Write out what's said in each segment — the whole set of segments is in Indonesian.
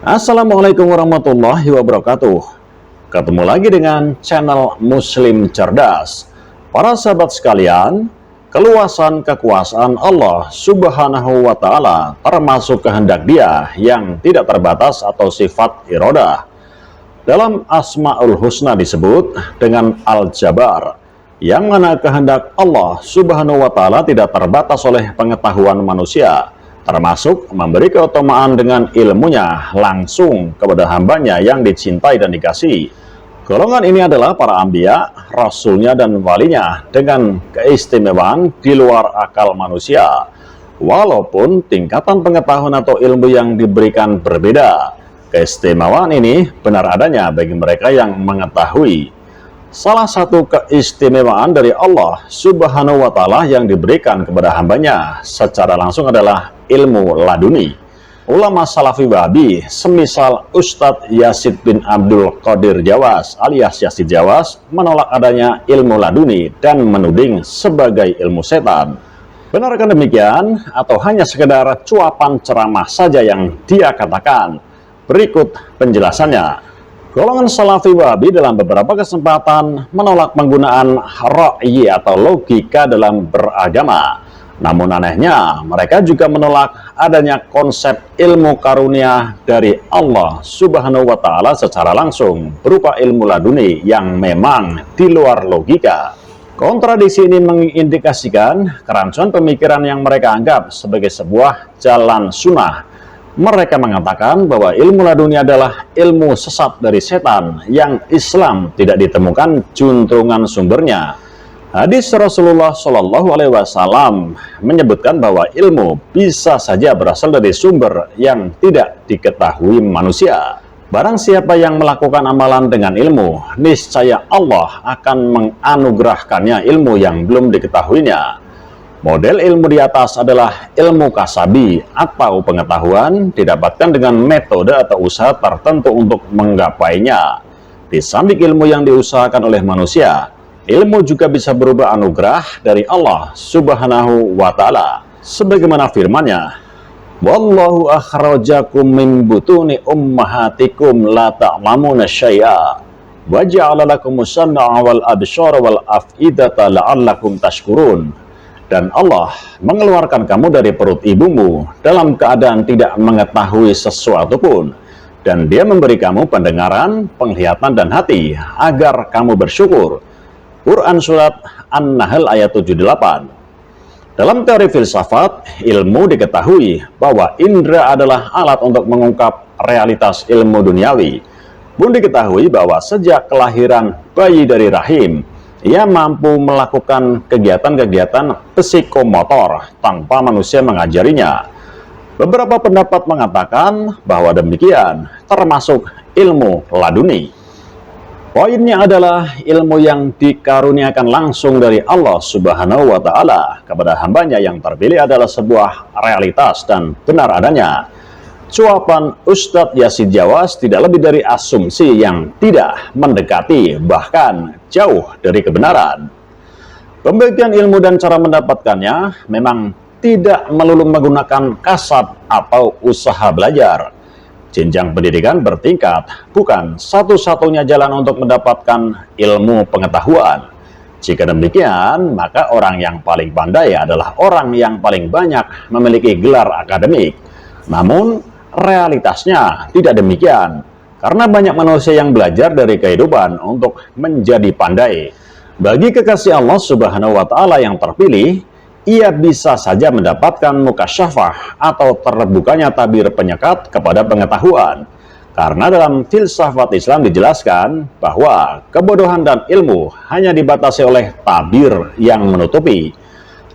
Assalamualaikum warahmatullahi wabarakatuh. Ketemu lagi dengan channel Muslim Cerdas. Para sahabat sekalian, keluasan kekuasaan Allah Subhanahu wa Ta'ala termasuk kehendak Dia yang tidak terbatas atau sifat iradah. Dalam Asmaul Husna disebut dengan Al-Jabbar, yang mana kehendak Allah Subhanahu wa Ta'ala tidak terbatas oleh pengetahuan manusia, termasuk memberi keutamaan dengan ilmunya langsung kepada hambanya yang dicintai dan dikasihi. Golongan ini adalah para anbiya, rasulnya dan walinya dengan keistimewaan di luar akal manusia. Walaupun tingkatan pengetahuan atau ilmu yang diberikan berbeda, keistimewaan ini benar adanya bagi mereka yang mengetahui. Salah satu keistimewaan dari Allah Subhanahu wa Ta'ala yang diberikan kepada hambanya secara langsung adalah ilmu laduni. Ulama Salafi Wahabi semisal Ustadz Yazid bin Abdul Qadir Jawas alias Yazid Jawas menolak adanya ilmu laduni dan menuding sebagai ilmu setan. Benarkah demikian atau hanya sekedar cuapan ceramah saja yang dia katakan? Berikut penjelasannya. Golongan Salafi Wahabi dalam beberapa kesempatan menolak penggunaan ra'yi atau logika dalam beragama. Namun anehnya, mereka juga menolak adanya konsep ilmu karunia dari Allah Subhanahu wa Ta'ala secara langsung berupa ilmu laduni yang memang di luar logika. Kontradiksi ini mengindikasikan kerancuan pemikiran yang mereka anggap sebagai sebuah jalan sunnah. Mereka mengatakan bahwa ilmu laduni adalah ilmu sesat dari setan yang Islam tidak ditemukan juntrungan sumbernya. Hadis Rasulullah Shallallahu Alaihi Wasallam menyebutkan bahwa ilmu bisa saja berasal dari sumber yang tidak diketahui manusia. Barang siapa yang melakukan amalan dengan ilmu, niscaya Allah akan menganugerahkannya ilmu yang belum diketahuinya. Model ilmu di atas adalah ilmu kasabi atau pengetahuan didapatkan dengan metode atau usaha tertentu untuk menggapainya. Di samping ilmu yang diusahakan oleh manusia, ilmu juga bisa berupa anugerah dari Allah Subhanahu wa Ta'ala. Sebagaimana firman-Nya, "Wallahu akhrajakum min butuni ummahatikum la ta'lamuna syai'a wa ja'ala lakumus sam'a wal absyara wal af'idata la'allakum tashkurun." Dan Allah mengeluarkan kamu dari perut ibumu dalam keadaan tidak mengetahui sesuatu pun. Dan Dia memberi kamu pendengaran, penglihatan, dan hati agar kamu bersyukur. Quran Surat An-Nahl ayat 78. Dalam teori filsafat, ilmu diketahui bahwa indera adalah alat untuk mengungkap realitas ilmu duniawi. Pun diketahui bahwa sejak kelahiran bayi dari rahim, ia mampu melakukan kegiatan-kegiatan psikomotor tanpa manusia mengajarinya. Beberapa pendapat mengatakan bahwa demikian, termasuk ilmu laduni. Poinnya adalah ilmu yang dikaruniakan langsung dari Allah Subhanahu wa Ta'ala kepada hambanya yang terpilih adalah sebuah realitas dan benar adanya. Cuapan Ustadz Yazid Jawas tidak lebih dari asumsi yang tidak mendekati, bahkan jauh dari kebenaran. Pembagian ilmu dan cara mendapatkannya memang tidak melulu menggunakan kasab atau usaha belajar. Jenjang pendidikan bertingkat bukan satu-satunya jalan untuk mendapatkan ilmu pengetahuan. Jika demikian, maka orang yang paling pandai adalah orang yang paling banyak memiliki gelar akademik. Namun, realitasnya tidak demikian, karena banyak manusia yang belajar dari kehidupan untuk menjadi pandai. Bagi kekasih Allah Subhanahu wa Ta'ala yang terpilih, ia bisa saja mendapatkan mukasyafah atau terbukanya tabir penyekat kepada pengetahuan. Karena dalam filsafat Islam dijelaskan bahwa kebodohan dan ilmu hanya dibatasi oleh tabir yang menutupi.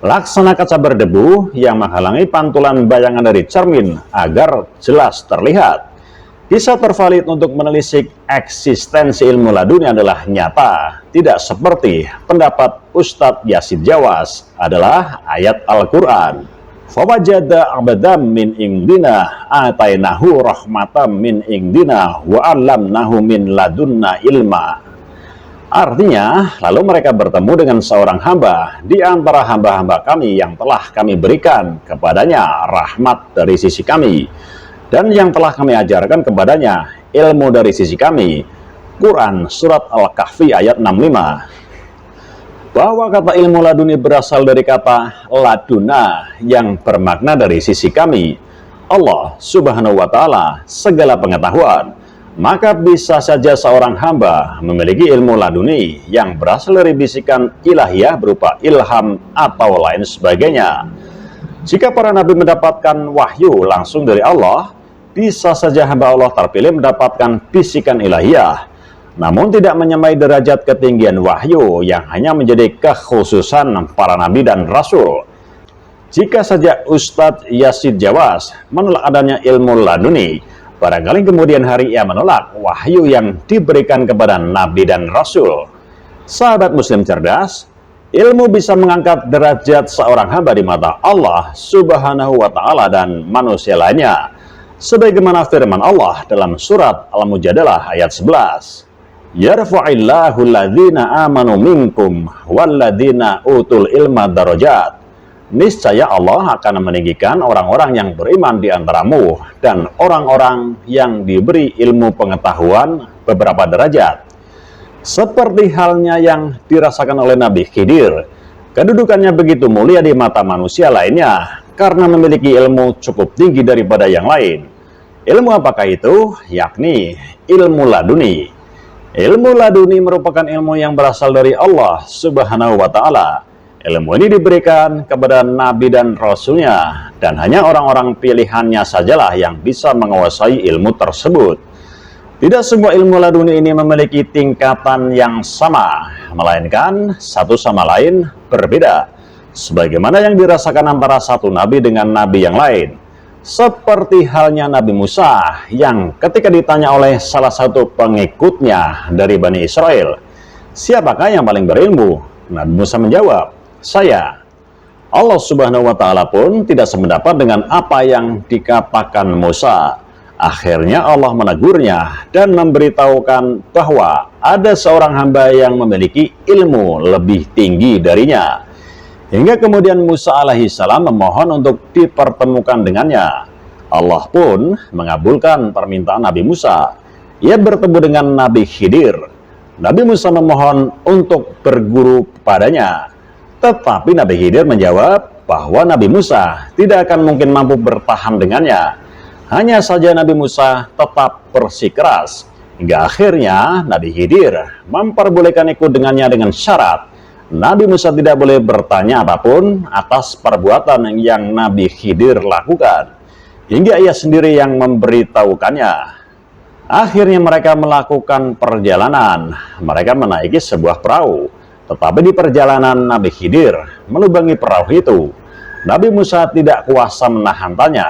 Laksana kaca berdebu yang menghalangi pantulan bayangan dari cermin agar jelas terlihat. Kisah tervalid untuk menelisik eksistensi ilmu laduni adalah nyata, tidak seperti pendapat Ustadz Yazid Jawas adalah ayat Al-Quran. Fawajada abadam min indina atainahu rahmatam min indina wa allamnahu min ladunna ilma. Artinya, lalu mereka bertemu dengan seorang hamba di antara hamba-hamba kami yang telah kami berikan kepadanya rahmat dari sisi kami. dan yang telah kami ajarkan kepadanya ilmu dari sisi kami. Quran Surat Al-Kahfi ayat 65. Bahwa kata ilmu laduni berasal dari kata laduna yang bermakna dari sisi kami, Allah Subhanahu wa Ta'ala, segala pengetahuan. Maka bisa saja seorang hamba memiliki ilmu laduni yang berasal dari bisikan ilahiyah berupa ilham atau lain sebagainya. Jika para nabi mendapatkan wahyu langsung dari Allah, bisa saja hamba Allah terpilih mendapatkan bisikan ilahiyah, namun tidak menyamai derajat ketinggian wahyu yang hanya menjadi kekhususan para nabi dan rasul. Jika saja Ustadz Yazid Jawas menolak adanya ilmu laduni, barangkali kemudian hari ia menolak wahyu yang diberikan kepada nabi dan rasul. Sahabat muslim cerdas, ilmu bisa mengangkat derajat seorang hamba di mata Allah Subhanahu wa Ta'ala dan manusia lainnya, sebagaimana firman Allah dalam surat Al-Mujadalah ayat 11. Yarfa'illahu alladhina amanu minkum walladhina utul ilma darajat. Niscaya Allah akan meninggikan orang-orang yang beriman di antaramu dan orang-orang yang diberi ilmu pengetahuan beberapa derajat. Seperti halnya yang dirasakan oleh Nabi Khidir, kedudukannya begitu mulia di mata manusia lainnya karena memiliki ilmu cukup tinggi daripada yang lain. Ilmu apakah itu? Yakni ilmu laduni. Ilmu laduni merupakan ilmu yang berasal dari Allah Subhanahu wa Ta'ala. Ilmu ini diberikan kepada nabi dan rasulnya, dan hanya orang-orang pilihannya sajalah yang bisa menguasai ilmu tersebut. Tidak semua ilmu laduni ini memiliki tingkatan yang sama, melainkan satu sama lain berbeda, sebagaimana yang dirasakan antara satu nabi dengan nabi yang lain. Seperti halnya Nabi Musa yang ketika ditanya oleh salah satu pengikutnya dari Bani Israel, siapakah yang paling berilmu? Nabi Musa menjawab, saya. Allah Subhanahu wa Ta'ala pun tidak sependapat dengan apa yang dikatakan Musa. Akhirnya Allah menegurnya dan memberitahukan bahwa ada seorang hamba yang memiliki ilmu lebih tinggi darinya. Hingga kemudian Musa alaihissalam memohon untuk dipertemukan dengannya. Allah pun mengabulkan permintaan Nabi Musa. Ia bertemu dengan Nabi Khidir. Nabi Musa memohon untuk berguru padanya. Tetapi Nabi Khidir menjawab bahwa Nabi Musa tidak akan mungkin mampu bertahan dengannya. Hanya saja Nabi Musa tetap bersikeras. Hingga akhirnya Nabi Khidir memperbolehkan ikut dengannya dengan syarat Nabi Musa tidak boleh bertanya apapun atas perbuatan yang Nabi Khidir lakukan, hingga ia sendiri yang memberitahukannya. Akhirnya mereka melakukan perjalanan. Mereka menaiki sebuah perahu. Tetapi di perjalanan Nabi Khidir melubangi perahu itu. Nabi Musa tidak kuasa menahannya,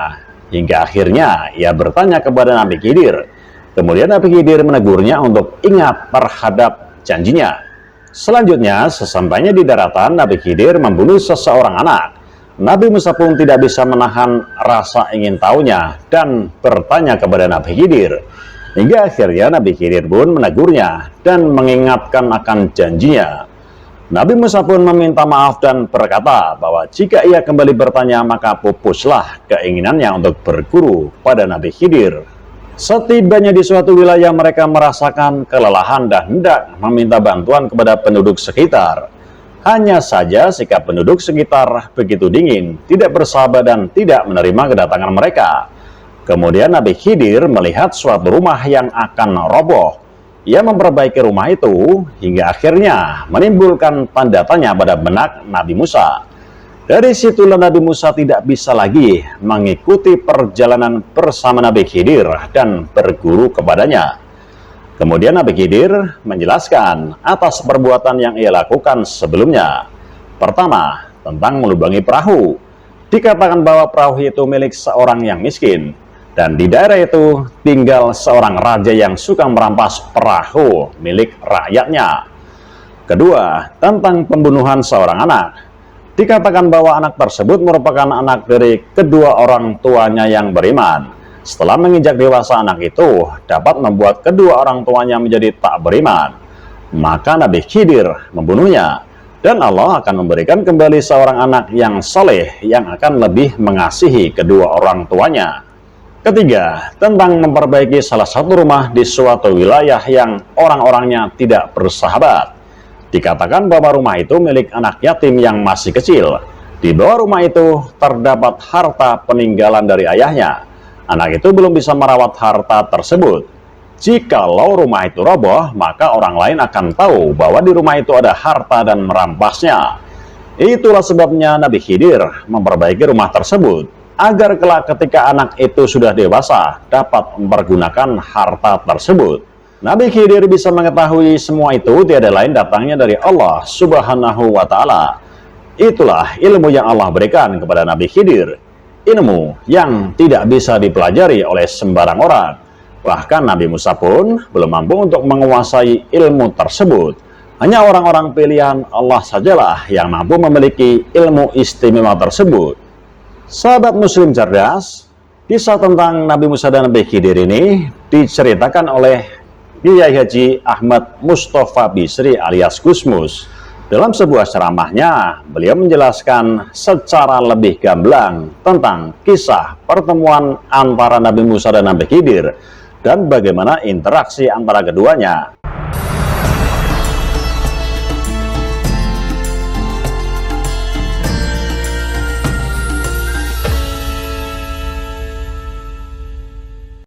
hingga akhirnya ia bertanya kepada Nabi Khidir. Kemudian Nabi Khidir menegurnya untuk ingat terhadap janjinya. Selanjutnya, sesampainya di daratan, Nabi Khidir membunuh seseorang anak. Nabi Musa pun tidak bisa menahan rasa ingin tahunya dan bertanya kepada Nabi Khidir. Hingga akhirnya Nabi Khidir pun menegurnya dan mengingatkan akan janjinya. Nabi Musa pun meminta maaf dan berkata bahwa jika ia kembali bertanya maka pupuslah keinginannya untuk berguru pada Nabi Khidir. Setibanya di suatu wilayah mereka merasakan kelelahan dan hendak meminta bantuan kepada penduduk sekitar. Hanya saja sikap penduduk sekitar begitu dingin, tidak bersahabat dan tidak menerima kedatangan mereka. Kemudian Nabi Khidir melihat suatu rumah yang akan roboh. Ia memperbaiki rumah itu hingga akhirnya menimbulkan tanda tanya pada benak Nabi Musa. Dari situlah Nabi Musa tidak bisa lagi mengikuti perjalanan bersama Nabi Khidir dan berguru kepadanya. Kemudian Nabi Khidir menjelaskan atas perbuatan yang ia lakukan sebelumnya. Pertama, tentang melubangi perahu. Dikatakan bahwa perahu itu milik seorang yang miskin, dan di daerah itu tinggal seorang raja yang suka merampas perahu milik rakyatnya. Kedua, tentang pembunuhan seorang anak. Dikatakan bahwa anak tersebut merupakan anak dari kedua orang tuanya yang beriman. Setelah menginjak dewasa, anak itu dapat membuat kedua orang tuanya menjadi tak beriman. Maka Nabi Khidir membunuhnya, dan Allah akan memberikan kembali seorang anak yang soleh yang akan lebih mengasihi kedua orang tuanya. Ketiga, tentang memperbaiki salah satu rumah di suatu wilayah yang orang-orangnya tidak bersahabat. Dikatakan bahwa rumah itu milik anak yatim yang masih kecil. Di bawah rumah itu terdapat harta peninggalan dari ayahnya. Anak itu belum bisa merawat harta tersebut. Jikalau rumah itu roboh, maka orang lain akan tahu bahwa di rumah itu ada harta dan merampasnya. Itulah sebabnya Nabi Khidir memperbaiki rumah tersebut, agar kelak ketika anak itu sudah dewasa, dapat mempergunakan harta tersebut. Nabi Khidir bisa mengetahui semua itu tiada lain datangnya dari Allah Subhanahu wa Ta'ala. Itulah ilmu yang Allah berikan kepada Nabi Khidir, ilmu yang tidak bisa dipelajari oleh sembarang orang. Bahkan Nabi Musa pun belum mampu untuk menguasai ilmu tersebut. Hanya orang-orang pilihan Allah sajalah yang mampu memiliki ilmu istimewa tersebut. Sahabat Muslim cerdas, kisah tentang Nabi Musa dan Nabi Khidir ini diceritakan oleh Kiai Haji Ahmad Mustafa Bisri alias Gusmus. Dalam sebuah ceramahnya, beliau menjelaskan secara lebih gamblang tentang kisah pertemuan antara Nabi Musa dan Nabi Khidir dan bagaimana interaksi antara keduanya.